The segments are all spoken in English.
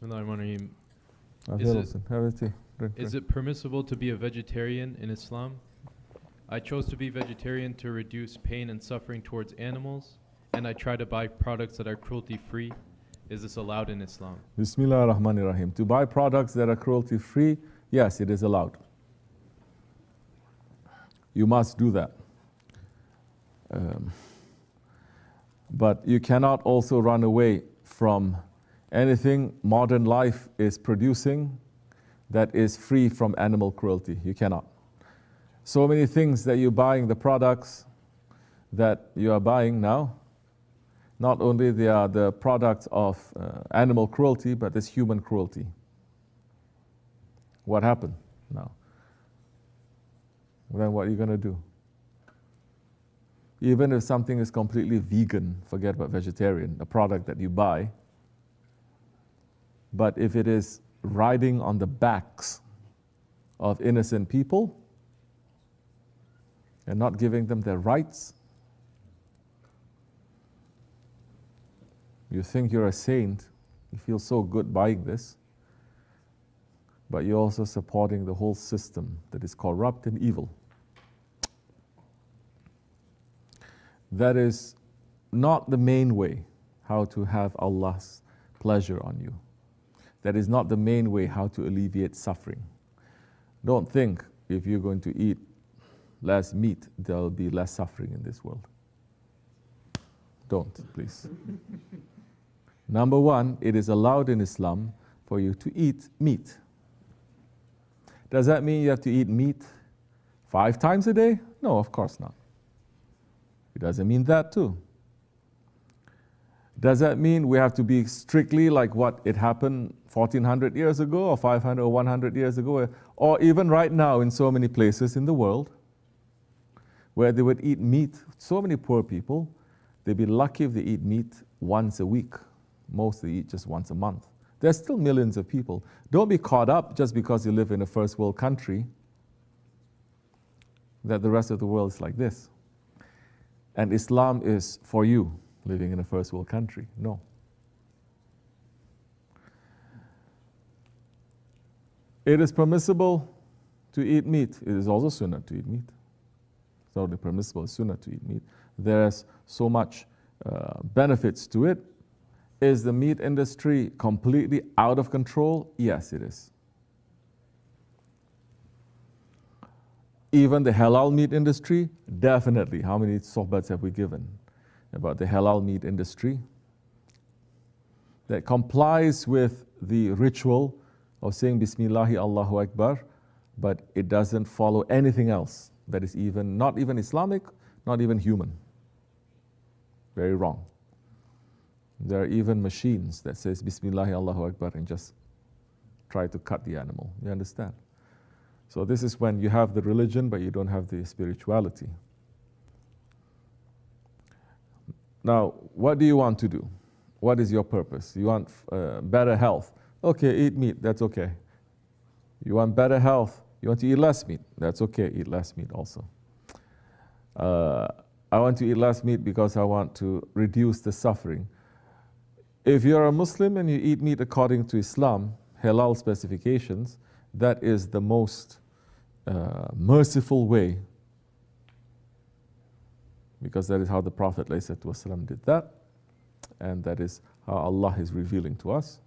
Bismillahirrahmanirrahim. Is it permissible to be a vegetarian in Islam? I chose to be vegetarian to reduce pain and suffering towards animals, and I try to buy products that are cruelty-free. Is this allowed in Islam? Bismillah ar-Rahman ar-Rahim. To buy products that are cruelty-free, yes, it is allowed. You must do that. But you cannot also run away from anything modern life is producing that is free from animal cruelty. You cannot. So many things that you're buying, the products that you are buying now, not only they are the products of animal cruelty, but there's human cruelty. What happened now? Then what are you going to do? Even if something is completely vegan, forget about vegetarian, a product that you buy, but if it is riding on the backs of innocent people and not giving them their rights, you think you're a saint, you feel so good buying this, but you're also supporting the whole system that is corrupt and evil. That is not the main way how to have Allah's pleasure on you. That is not the main way how to alleviate suffering. Don't think if you're going to eat less meat, there will be less suffering in this world. Don't, please. Number one, it is allowed in Islam for you to eat meat. Does that mean you have to eat meat 5 times a day? No, of course not. It doesn't mean that too. Does that mean we have to be strictly like what it happened 1400 years ago or 500 or 100 years ago, or even right now in so many places in the world where they would eat meat? So many poor people, they'd be lucky if they eat meat once a week. Most they eat just once a month. There's still millions of people. Don't be caught up just because you live in a first world country that the rest of the world is like this. And Islam is for you living in a first world country. No. It is permissible to eat meat. It is also sunnah to eat meat. It's not only permissible, it's sunnah to eat meat. There's so much benefits to it. Is the meat industry completely out of control? Yes, it is. Even the halal meat industry, definitely. How many sohbats have we given about the halal meat industry that complies with the ritual of saying Bismillahi Allahu Akbar, but it doesn't follow anything else that is even, not even Islamic, not even human. Very wrong. There are even machines that says Bismillahi Allahu Akbar and just try to cut the animal. You understand? So this is when you have the religion, but you don't have the spirituality. Now, what do you want to do? What is your purpose? You want better health? Okay, eat meat, that's okay. You want better health? You want to eat less meat? That's okay, eat less meat also. I want to eat less meat because I want to reduce the suffering. If you're a Muslim and you eat meat according to Islam, halal specifications, that is the most merciful way, because that is how the Prophet ﷺ did that, and that is how Allah is revealing to us.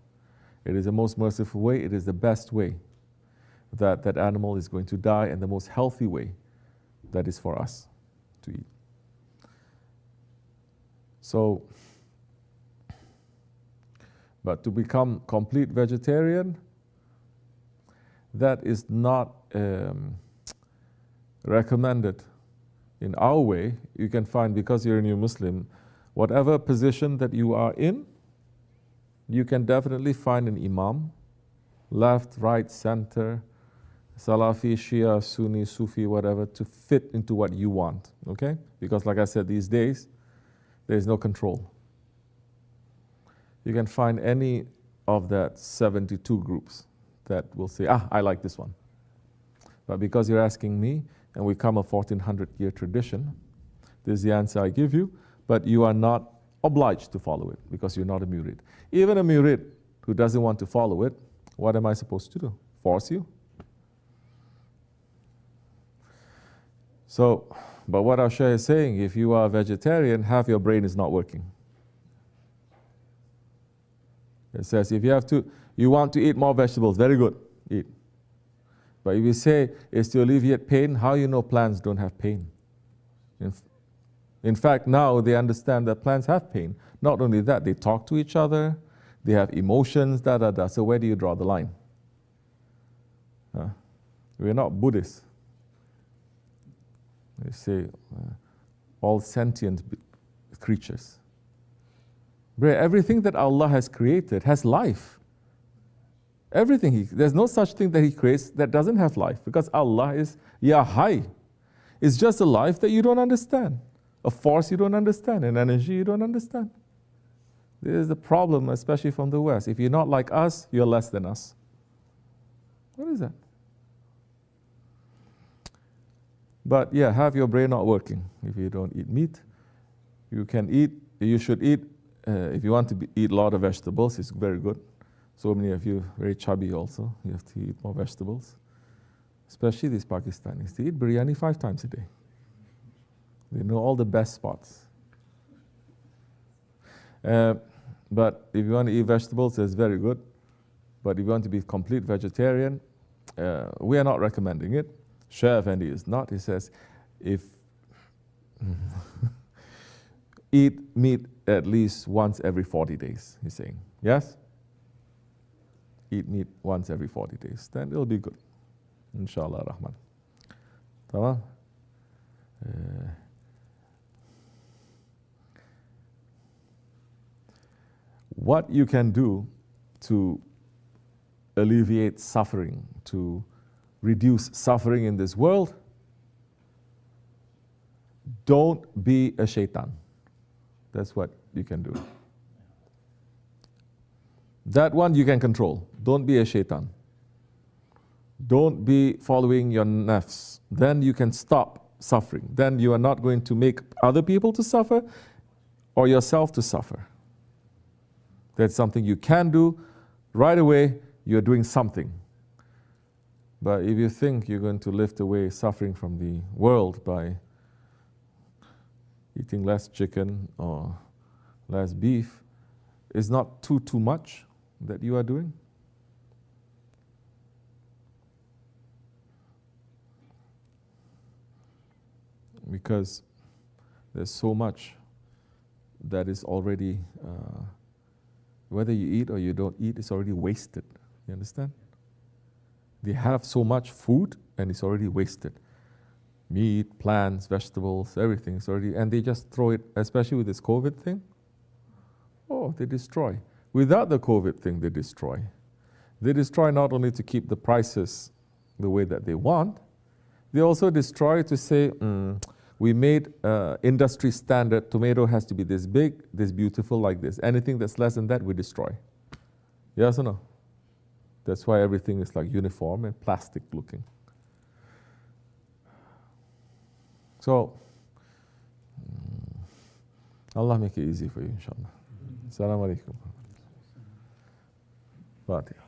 It is the most merciful way, it is the best way that that animal is going to die, and the most healthy way that is for us to eat. So, but to become complete vegetarian, that is not recommended in our way. You can find, because you're a new Muslim, whatever position that you are in, you can definitely find an imam, left, right, center, Salafi, Shia, Sunni, Sufi, whatever, to fit into what you want, okay? Because like I said, these days, there's no control. You can find any of that 72 groups that will say, I like this one. But because you're asking me, and we come a 1400-year tradition, this is the answer I give you, but you are not obliged to follow it because you're not a murid. Even a murid, who doesn't want to follow it, what am I supposed to do? Force you? So, but what our Shaykh is saying, if you are a vegetarian, half your brain is not working. It says if you want to eat more vegetables, very good, eat. But if you say it's to alleviate pain, how you know plants don't have pain? In fact, now they understand that plants have pain. Not only that, they talk to each other, they have emotions, So where do you draw the line? We're not Buddhists. They say all sentient creatures. Everything that Allah has created has life. Everything, there's no such thing that He creates that doesn't have life, because Allah is Yahai. It's just a life that you don't understand, a force you don't understand, an energy you don't understand. This is the problem, especially from the West. If you're not like us, you're less than us. What is that? But yeah, have your brain not working. If you don't eat meat, you should eat, if you want to eat a lot of vegetables, it's very good. So many of you very chubby also. You have to eat more vegetables. Especially these Pakistanis. They eat biryani 5 times a day. They know all the best spots. But if you want to eat vegetables, it's very good. But if you want to be complete vegetarian, we are not recommending it. Shaykh Efendi is not. He says, if eat meat at least once every 40 days, he's saying. Yes? Eat meat once every 40 days. Then it'll be good. Inshallah Rahman. Tamam? What you can do to alleviate suffering, to reduce suffering in this world, don't be a shaitan. That's what you can do. That one you can control. Don't be a shaitan. Don't be following your nafs. Then you can stop suffering. Then you are not going to make other people to suffer or yourself to suffer. That's something you can do. Right away, you're doing something. But if you think you're going to lift away suffering from the world by eating less chicken or less beef, it's not too much that you are doing. Because there's so much that is already, whether you eat or you don't eat, it's already wasted. You understand? They have so much food and it's already wasted. Meat, plants, vegetables, everything is already, and they just throw it, especially with this COVID thing. Oh, they destroy. Without the COVID thing, they destroy. They destroy not only to keep the prices the way that they want, they also destroy to say, we made industry standard, tomato has to be this big, this beautiful like this. Anything that's less than that, we destroy. Yes or no? That's why everything is like uniform and plastic looking. So, Allah make it easy for you, inshallah. Assalamu alaikum. Fatiha.